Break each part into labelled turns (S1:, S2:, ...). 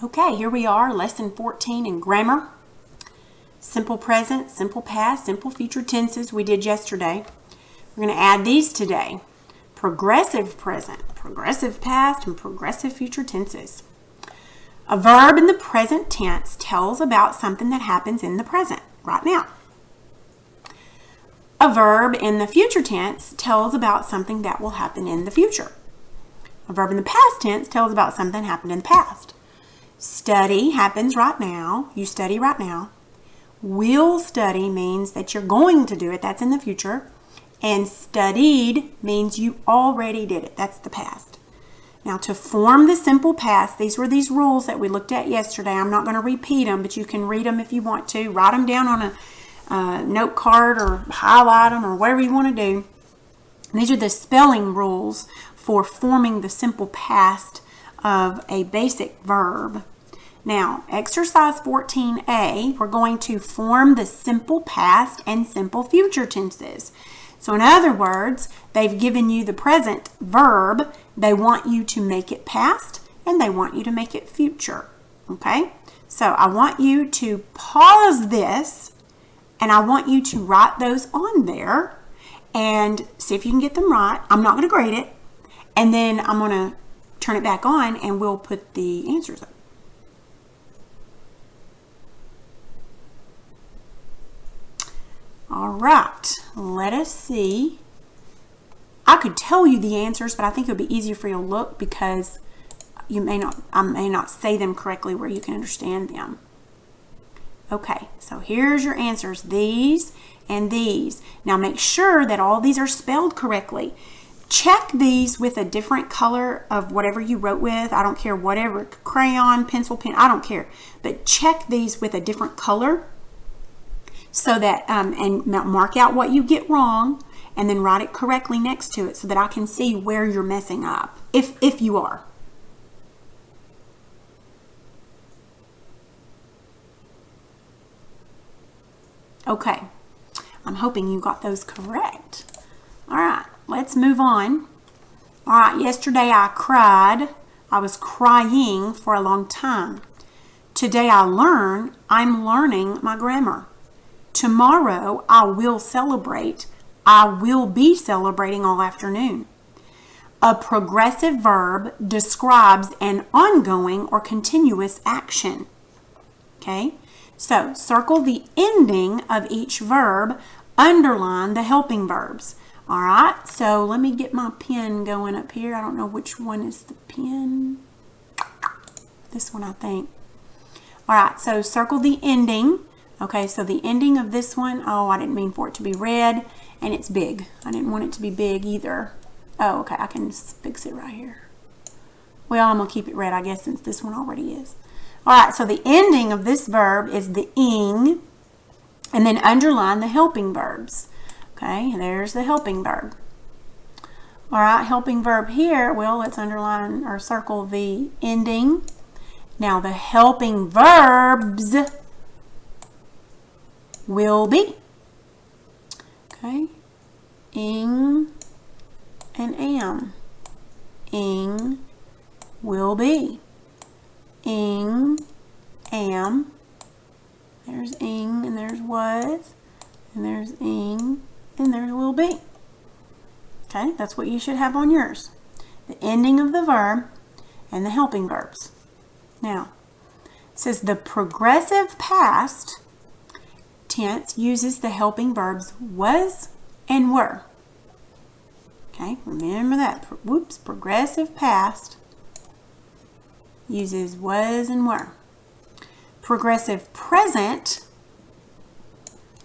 S1: Okay, here we are, lesson 14 in grammar. Simple present, simple past, simple future tenses we did yesterday. We're going to add these today. Progressive present, progressive past, and progressive future tenses. A verb in the present tense tells about something that happens in the present, right now. A verb in the future tense tells about something that will happen in the future. A verb in the past tense tells about something that happened in the past. Study happens right now. You study right now. Will study means that you're going to do it. That's in the future. And studied means you already did it. That's the past. Now, to form the simple past, these were these rules that we looked at yesterday. I'm not going to repeat them, but you can read them if you want to. Write them down on a note card or highlight them or whatever you want to do. These are the spelling rules for forming the simple past of a basic verb. Now, exercise 14A, we're going to form the simple past and simple future tenses. So in other words, they've given you the present verb. They want you to make it past and they want you to make it future. Okay? So I want you to pause this and I want you to write those on there and see if you can get them right. I'm not going to grade it. And then I'm going to turn it back on and we'll put the answers up. All right, let us see. I could tell you the answers, but I think it would be easier for you to look because I may not say them correctly where you can understand them. Okay, so here's your answers, these and these. Now make sure that all these are spelled correctly. Check these with a different color of whatever you wrote with. I don't care, whatever, crayon, pencil, pen, I don't care. But check these with a different color so that, and mark out what you get wrong and then write it correctly next to it so that I can see where you're messing up, if you are. Okay, I'm hoping you got those correct. All right, let's move on. All right, yesterday I cried. I was crying for a long time. Today I'm learning my grammar. Tomorrow I will celebrate. I will be celebrating all afternoon. A progressive verb describes an ongoing or continuous action. Okay? So, circle the ending of each verb, underline the helping verbs. All right, so let me get my pen going up here. I don't know which one is the pen. This one, I think. All right, so circle the ending. Okay, so the ending of this one, oh, I didn't mean for it to be red, and it's big. I didn't want it to be big either. Oh, okay, I can fix it right here. Well, I'm going to keep it red, I guess, since this one already is. All right, so the ending of this verb is the ing, and then underline the helping verbs. Okay, there's the helping verb. All right, helping verb here, well, let's underline or circle the ending. Now, the helping verbs will be. Okay, ing and am. Ing, will be. Ing, am. There's ing and there's was. And there's ing and there's will be. Okay, that's what you should have on yours. The ending of the verb and the helping verbs. Now, it says the progressive past tense uses the helping verbs was and were. Okay, remember that. Progressive past uses was and were. Progressive present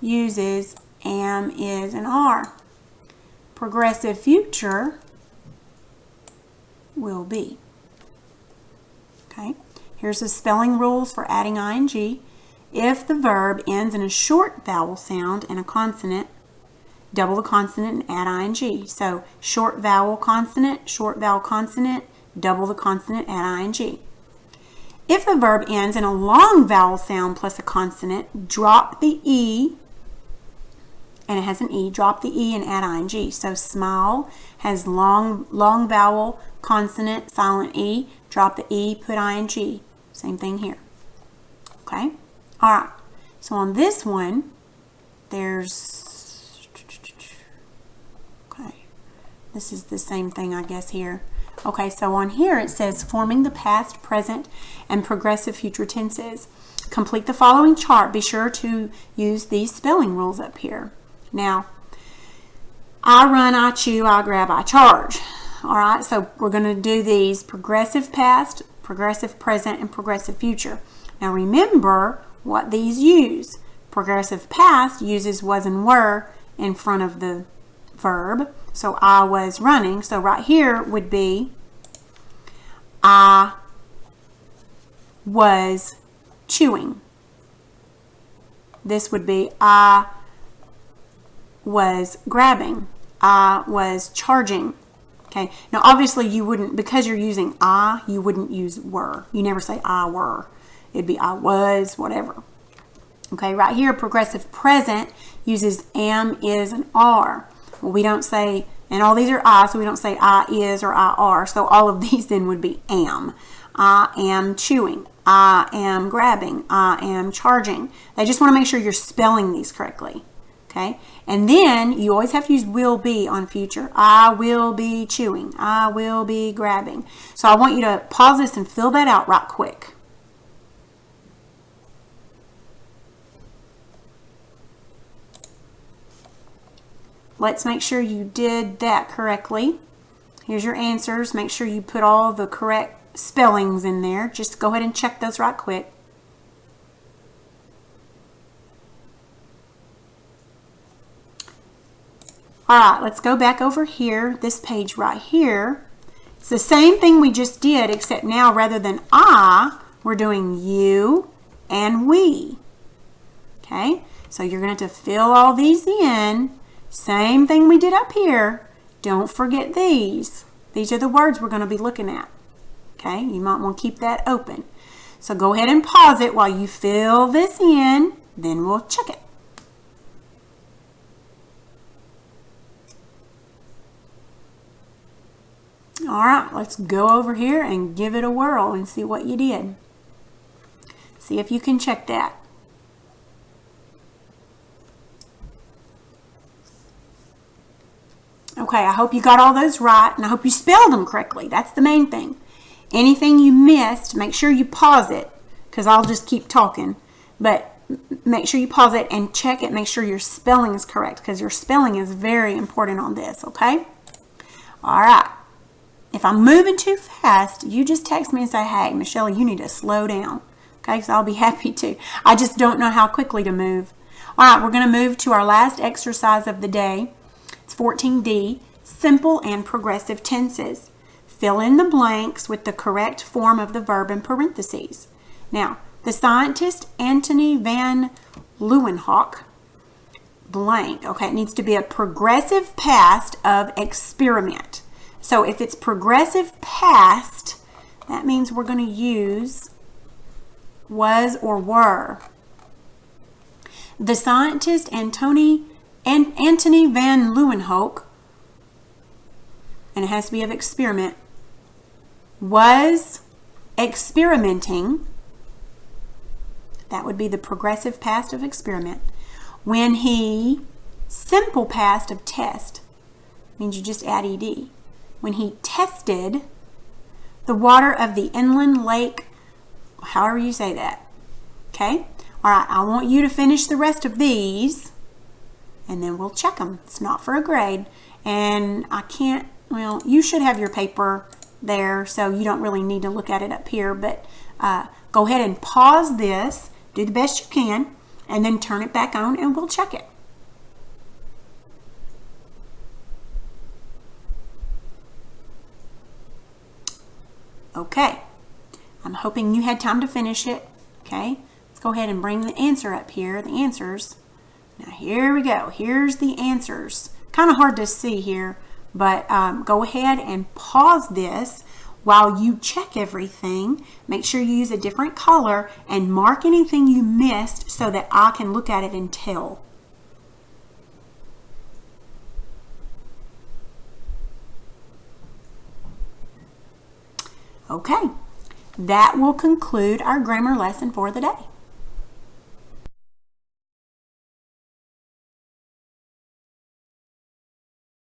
S1: uses am, is, and are. Progressive future will be. Okay, here's the spelling rules for adding ing. If the verb ends in a short vowel sound and a consonant, double the consonant and add ing. So short vowel consonant, double the consonant, add ing. If the verb ends in a long vowel sound plus a consonant, drop the E, and it has an E, drop the E and add ing. So smile has long vowel, consonant, silent E, drop the E, put ing. Same thing here. Okay? All right. So on this one, there's, okay, this is the same thing, I guess, here. Okay, so on here it says forming the past, present, and progressive future tenses. Complete the following chart. Be sure to use these spelling rules up here. Now, I run, I chew, I grab, I charge. All right, so we're going to do these progressive past, progressive present, and progressive future. Now remember what these use. Progressive past uses was and were in front of the verb. So I was running. So right here would be I was chewing. This would be I was grabbing. I was charging. Okay. Now obviously you wouldn't, because you're using I, you wouldn't use were. You never say I were. It'd be I was, whatever. Okay, right here, progressive present uses am, is, and are. Well, we don't say, and all these are I, so we don't say I is or I are. So all of these then would be am. I am chewing. I am grabbing. I am charging. They just want to make sure you're spelling these correctly. Okay, and then you always have to use will be on future. I will be chewing. I will be grabbing. So I want you to pause this and fill that out right quick. Let's make sure you did that correctly. Here's your answers. Make sure you put all the correct spellings in there. Just go ahead and check those right quick. All right, let's go back over here. This page right here. It's the same thing we just did, except now rather than I, we're doing you and we. Okay, so you're going to have to fill all these in. Same thing we did up here. Don't forget these. These are the words we're going to be looking at. Okay, you might want to keep that open. So go ahead and pause it while you fill this in, then we'll check it. All right, let's go over here and give it a whirl and see what you did. See if you can check that. Okay, I hope you got all those right, and I hope you spelled them correctly. That's the main thing. Anything you missed, make sure you pause it, because I'll just keep talking. But make sure you pause it and check it. Make sure your spelling is correct, because your spelling is very important on this, okay? All right. If I'm moving too fast, you just text me and say, hey, Michelle, you need to slow down. Okay, so I'll be happy to. I just don't know how quickly to move. All right, we're going to move to our last exercise of the day. It's 14D, simple and progressive tenses. Fill in the blanks with the correct form of the verb in parentheses. Now, the scientist Antony van Leeuwenhoek, blank. Okay, it needs to be a progressive past of experiment. So if it's progressive past, that means we're going to use was or were. The scientist Antony van Leeuwenhoek, and it has to be of experiment, was experimenting. That would be the progressive past of experiment. When he, simple past of test, means you just add ed. When he tested the water of the inland lake, however you say that. Okay? All right, I want you to finish the rest of these, and then we'll check them. It's not for a grade. And I can't, well, you should have your paper there, so you don't really need to look at it up here, but go ahead and pause this, do the best you can, and then turn it back on, and we'll check it. Okay, I'm hoping you had time to finish it. Okay, let's go ahead and bring the answer up here, the answers. Now here we go, here's the answers. Kind of hard to see here, but go ahead and pause this while you check everything. Make sure you use a different color and mark anything you missed so that I can look at it and tell. Okay, That will conclude our grammar lesson for the day.